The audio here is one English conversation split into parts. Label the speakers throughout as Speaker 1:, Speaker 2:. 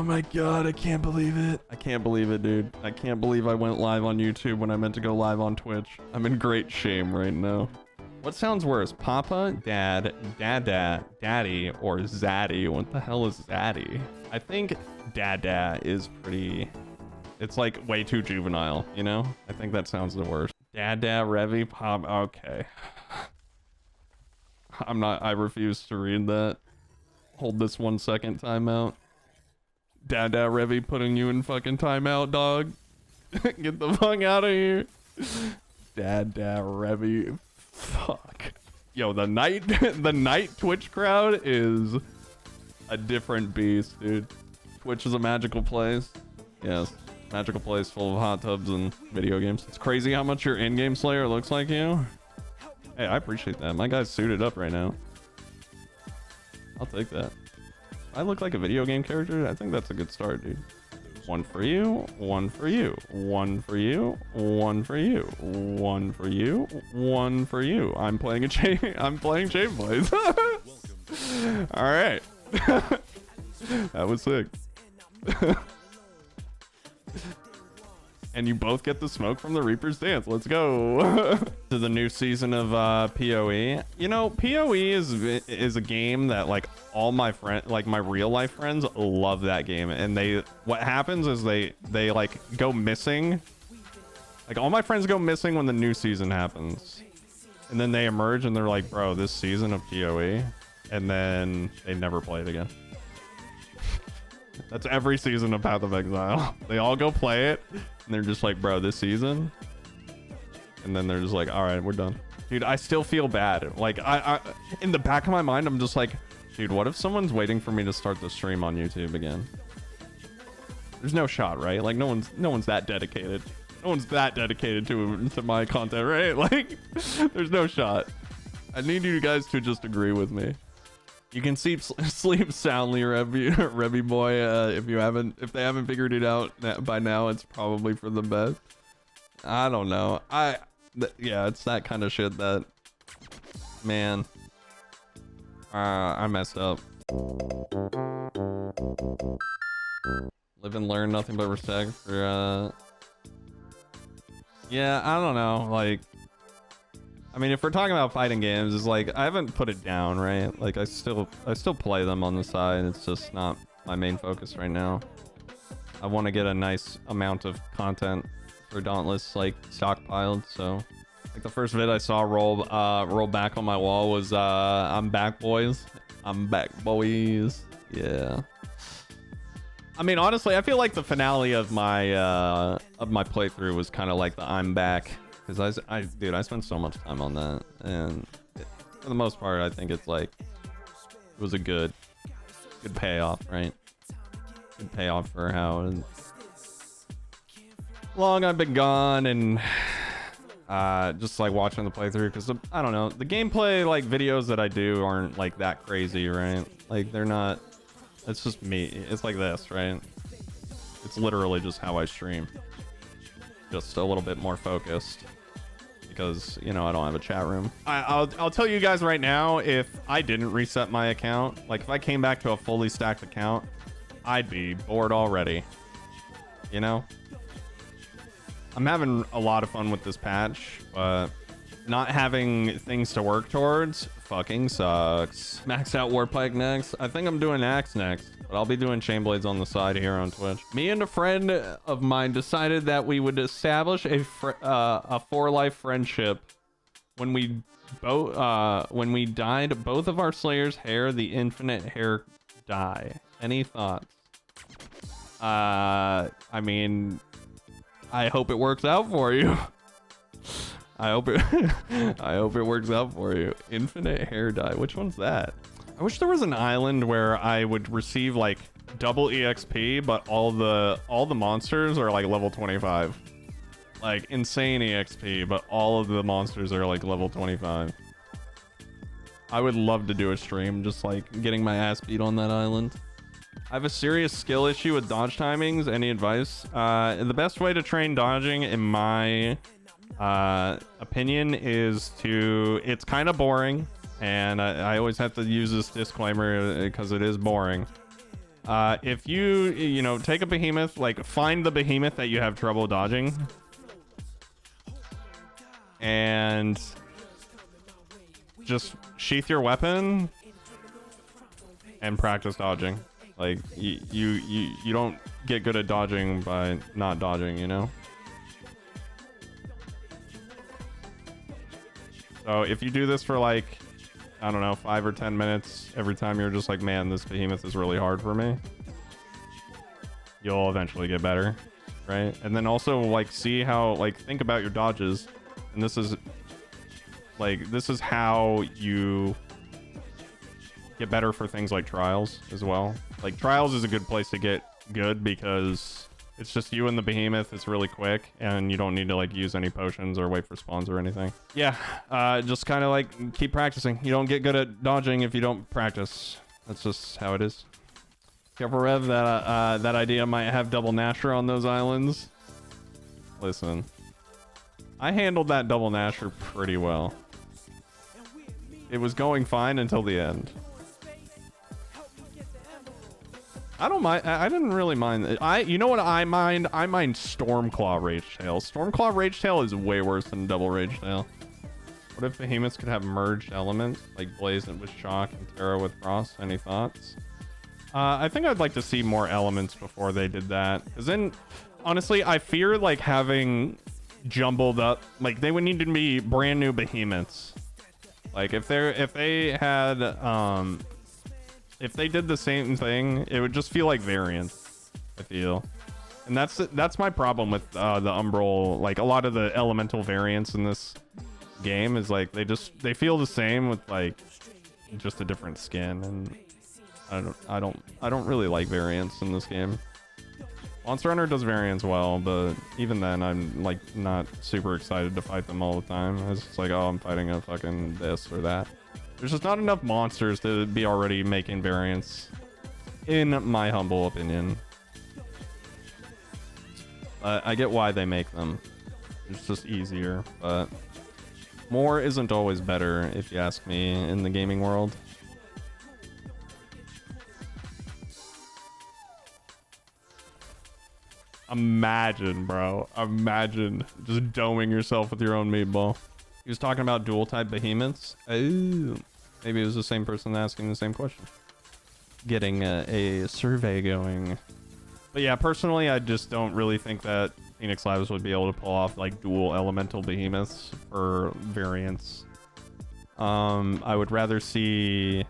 Speaker 1: my god, I can't believe it. I can't believe it, dude. I can't believe I went live on YouTube when I meant to go live on Twitch. I'm in great shame right now. What sounds worse? Papa, Dad, Dada, Daddy, or Zaddy? What the hell is Zaddy? I think Dada is pretty... It's like way too juvenile, you know? I think that sounds the worst. Dada, Revy, Pop... Okay. I refuse to read that. Hold this 1 second timeout. Dada, Revy putting you in fucking timeout, dog. Get the fuck out of here. Dada, Revy... Fuck. Yo, the night Twitch crowd is a different beast, dude. Twitch is a magical place. Yes, magical place full of hot tubs and video games. It's crazy how much your in-game Slayer looks like you. Hey, I appreciate that. My guy's suited up right now. I'll take that. I look like a video game character. I think that's a good start, dude. One for you, one for you, one for you, one for you, one for you, one for you. I'm playing Chain Blaze. All right. That was sick. And you both get the smoke from the Reaper's Dance. Let's go. To the new season of PoE. You know, PoE is a game that like all my friends, like my real life friends, love that game. And what happens is they like go missing. Like all my friends go missing when the new season happens. And then they emerge and they're like, bro, this season of PoE. And then they never play it again. That's every season of Path of Exile. They all go play it and they're just like, bro, this season. And then they're just like, all right, we're done. Dude, I still feel bad. Like I in the back of my mind, I'm just like, dude, what if someone's waiting for me to start the stream on YouTube again? There's no shot, right? Like no one's that dedicated. No one's that dedicated to my content, right? Like there's no shot. I need you guys to just agree with me. You can sleep soundly, Revy boy. If they haven't figured it out by now, it's probably for the best. I don't know. Yeah, it's that kind of shit that, man. I messed up. Live and learn, nothing but respect for. Yeah, I don't know. Like. I mean, if we're talking about fighting games, it's like I haven't put it down, right? Like I still play them on the side. It's just not my main focus right now. I want to get a nice amount of content for Dauntless like stockpiled. So, like the first vid I saw roll back on my wall was I'm back, boys. I'm back, boys. Yeah. I mean, honestly, I feel like the finale of my playthrough was kind of like the I'm back. Because dude, I spent so much time on that, and for the most part, I think it's like it was a good payoff, right? Good payoff for how long I've been gone, and just like watching the playthrough. Because I don't know, the gameplay like videos that I do aren't like that crazy, right? Like they're not. It's just me. It's like this, right? It's literally just how I stream. Just a little bit more focused. Because, you know, I don't have a chat room. I'll tell you guys right now, if I didn't reset my account, like if I came back to a fully stacked account, I'd be bored already. You know? I'm having a lot of fun with this patch, but not having things to work towards fucking sucks. Maxed out Warpike next. I think I'm doing Axe next, but I'll be doing Chainblades on the side here on Twitch. Me and a friend of mine decided that we would establish a for-life friendship when we dyed both of our Slayer's hair the infinite hair dye. Any thoughts? I mean, I hope it works out for you. I hope it works out for you. Infinite hair dye. Which one's that? I wish there was an island where I would receive like double EXP, but all the monsters are like level 25. Like insane EXP, but all of the monsters are like level 25. I would love to do a stream just like getting my ass beat on that island. I have a serious skill issue with dodge timings. Any advice? The best way to train dodging in my opinion is it's kind of boring, and I always have to use this disclaimer because it is boring. If you know, take a behemoth, like find the behemoth that you have trouble dodging, and just sheath your weapon and practice dodging. Like you don't get good at dodging by not dodging, you know? So if you do this for like, I don't know, 5 or 10 minutes every time you're just like, man, this behemoth is really hard for me, you'll eventually get better, right? And then also like see how, like, think about your dodges, and this is how you get better for things like trials as well. Like trials is a good place to get good because it's just you and the behemoth. It's really quick and you don't need to like use any potions or wait for spawns or anything. Yeah, just kind of like keep practicing. You don't get good at dodging if you don't practice. That's just how it is. Careful, Rev, that idea might have double Nasher on those islands. Listen, I handled that double Nasher pretty well. It was going fine until the end. I don't mind. I didn't really mind. You know what I mind? I mind Stormclaw Ragetail. Stormclaw Ragetail is way worse than Double Ragetail. What if Behemoths could have merged elements, like Blaze with Shock and Terra with Frost? Any thoughts? I think I'd like to see more elements before they did that. Because then, honestly, I fear like having jumbled up. Like they would need to be brand new Behemoths. Like if they had if they did the same thing, it would just feel like variants, I feel. And that's my problem with the Umbral. Like a lot of the elemental variants in this game is like they feel the same with like just a different skin, and I don't really like variants in this game. Monster Hunter does variants well, but even then I'm like not super excited to fight them all the time. It's just like, oh, I'm fighting a fucking this or that. There's just not enough monsters to be already making variants, in my humble opinion. I get why they make them. It's just easier, but more isn't always better, if you ask me, in the gaming world. Imagine, bro. Imagine just doming yourself with your own meatball. He was talking about dual type behemoths. Oh, maybe it was the same person asking the same question. Getting a survey going. But yeah, personally, I just don't really think that Phoenix Labs would be able to pull off like dual elemental behemoths for variants. I would rather see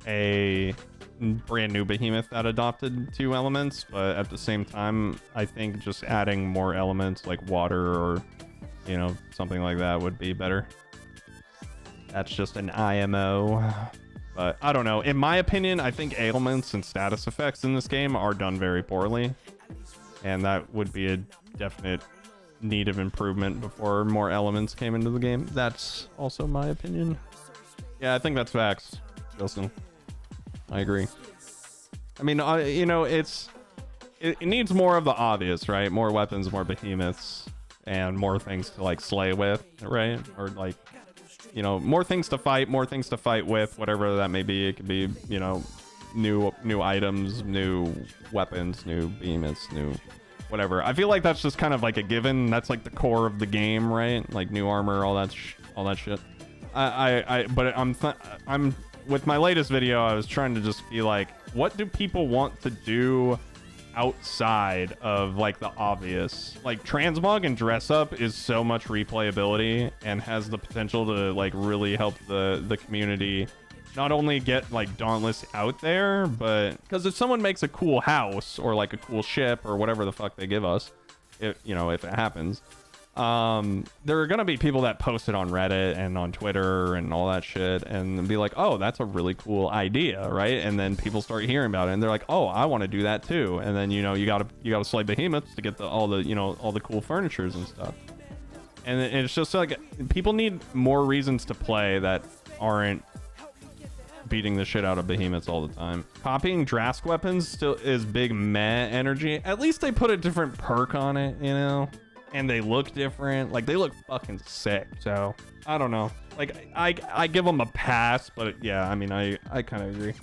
Speaker 1: a brand new behemoth that adopted 2 elements, but at the same time, I think just adding more elements like water or, you know, something like that would be better. That's just an IMO. But I don't know. In my opinion, I think ailments and status effects in this game are done very poorly. And that would be a definite need of improvement before more elements came into the game. That's also my opinion. Yeah, I think that's facts, Wilson. I agree. I mean, you know, it needs more of the obvious, right? More weapons, more behemoths, and more things to like slay with, right? Or like, you know, more things to fight with, whatever that may be. It could be, you know, new items, new weapons, new behemoths, new whatever. I feel like that's just kind of like a given. That's like the core of the game, right? Like new armor, all that shit. But I'm with my latest video, I was trying to just be like, what do people want to do outside of like the obvious? Like transmog and dress up is so much replayability and has the potential to like really help the community not only get like Dauntless out there, but because if someone makes a cool house or like a cool ship or whatever the fuck they give us, if it happens, there are gonna be people that post it on Reddit and on Twitter and all that shit and be like, oh, that's a really cool idea, right? And then people start hearing about it and they're like, oh, I want to do that too. And then, you know, you gotta slay behemoths to get all the cool furnitures and stuff. And it's just like people need more reasons to play that aren't beating the shit out of behemoths all the time. Copying Drask weapons still is big meh energy. At least they put a different perk on it, you know? And they look different. Like, they look fucking sick. So, I don't know. Like, I give them a pass, but yeah, I mean, I kind of agree.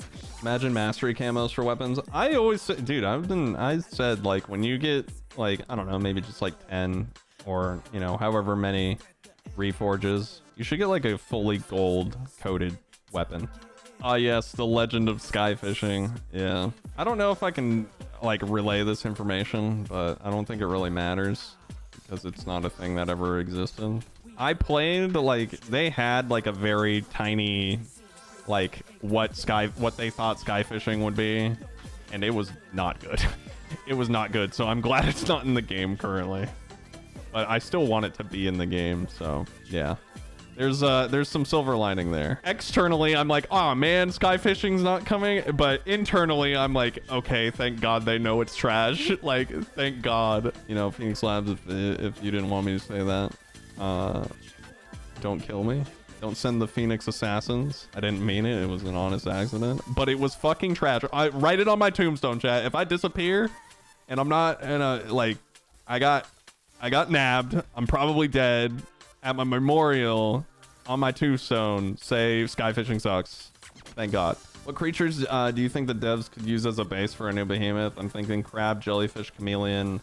Speaker 1: Imagine mastery camos for weapons. I always say, dude, I said, like, when you get, like, I don't know, maybe just like 10 or, you know, however many reforges, you should get like a fully gold coated weapon. Ah, yes, the legend of sky fishing. Yeah. I don't know if I can, like, relay this information, but I don't think it really matters because it's not a thing that ever existed. I played, like, they had like a very tiny, like, what they thought sky fishing would be, and it was not good. It was not good, so I'm glad it's not in the game currently, but I still want it to be in the game. So yeah, there's some silver lining there. Externally, I'm like, oh man, sky fishing's not coming, but internally I'm like, okay, thank God they know it's trash. Like, thank God. You know, Phoenix Labs, if you didn't want me to say that, don't kill me. Don't send the Phoenix Assassins. I didn't mean it. It was an honest accident, but it was fucking trash. I write it on my tombstone, chat. If I disappear and I'm not in a, like, I got nabbed, I'm probably dead. At my memorial on my tombstone, say sky fishing sucks. Thank God. What creatures do you think the devs could use as a base for a new behemoth? I'm thinking crab, jellyfish, chameleon,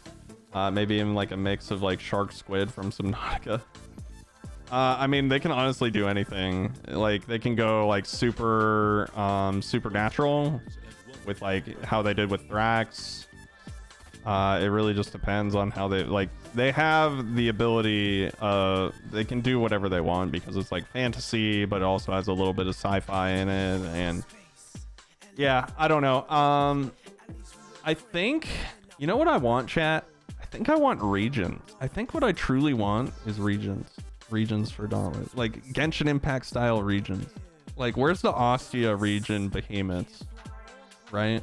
Speaker 1: maybe even like a mix of like shark, squid from Subnautica. I mean, they can honestly do anything. Like, they can go like super supernatural with like how they did with Thrax. It really just depends on how they have the ability, they can do whatever they want because it's like fantasy, but it also has a little bit of sci-fi in it. And yeah, I don't know. I think, you know what I want, chat? I think I want regions. I think what I truly want is regions for Dauntless, like Genshin Impact style regions. Like, where's the Ostia region behemoths, right?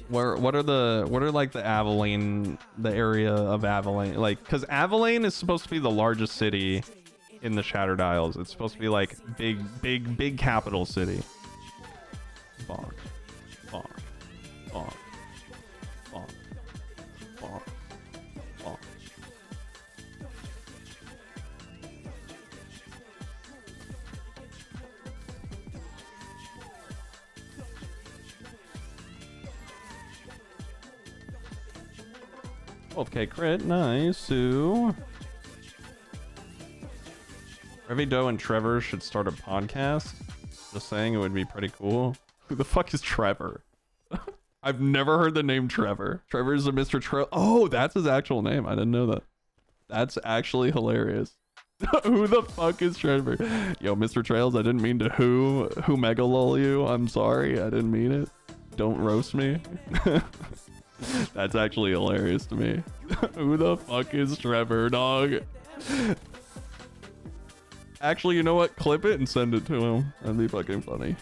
Speaker 1: What are like the Avalane, the area of Avalane, like, because Avalane is supposed to be the largest city in the Shattered Isles. It's supposed to be like big capital city. Bonk, bonk, bonk, bonk, bonk, bonk. Okay, crit, nice. Sue. Revido and Trevor should start a podcast. Just saying, it would be pretty cool. Who the fuck is Trevor? I've never heard the name Trevor. Trevor's a Mr. Trail. Oh, that's his actual name. I didn't know that. That's actually hilarious. Who the fuck is Trevor? Yo, Mr. Trails, I didn't mean to who mega lol you. I'm sorry, I didn't mean it. Don't roast me. That's actually hilarious to me. Who the fuck is Trevor, dog? Actually, you know what? Clip it and send it to him. That'd be fucking funny.